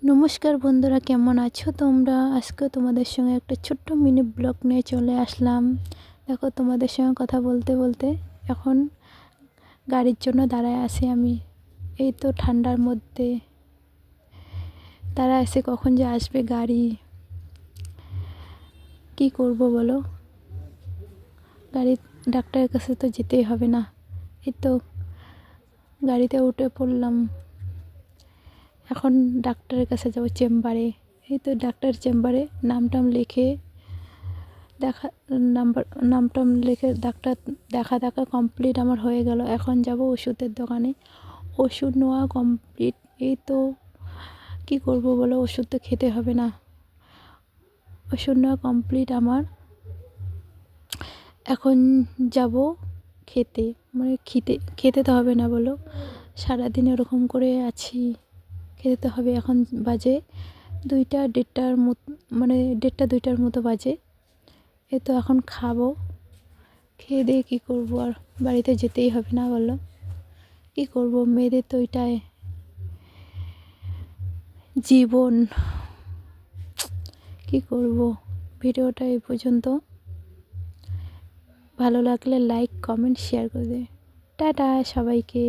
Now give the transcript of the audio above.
নমস্কার বন্ধুরা, কেমন আছো তোমরা? আজকে তোমাদের সঙ্গে একটা ছোট্ট মিনি ব্লগ নিয়ে চলে আসলাম। দেখো, তোমাদের সঙ্গে কথা বলতে বলতে এখন গাড়ির জন্য দাঁড়ায় আছি আমি। এই তো ঠান্ডার মধ্যে দাঁড়ায় আছি, কখন যে আসবে গাড়ি। কি করব বলো, গাড়ি ডাক্তারের কাছে তো যেতেই হবে না। এই তো গাড়িতে উঠে পড়লাম, এখন ডাক্তারের কাছে যাব চেম্বারে। এই তো ডাক্তার চেম্বারে নাম লিখে নামটাম লিখে ডাক্তার দেখা কমপ্লিট আমার হয়ে গেল। এখন যাব ওষুধের দোকানে, ওষুধ নেওয়া কমপ্লিট। এই তো কী করব বলো, ওষুধ তো খেতে হবে না। ওষুধ নেওয়া কমপ্লিট আমার, এখন যাব খেতে। মানে খেতে তো হবে না বলো, সারাদিন ওরকম করে আছি, খেতে তো হবে। এখন বাজে 2টা 1:30টার মতো, মানে 1:30 2টার মতো বাজে। এ তো এখন খাবো, খেয়ে দিয়ে কী করবো, আর বাড়িতে যেতেই হবে না বলো। কী করব, মেয়েদের তো ওইটাই জীবন। কী করব। ভিডিওটা এই পর্যন্ত, ভালো লাগলে লাইক কমেন্ট শেয়ার করে দেবে। টাটা সবাইকে।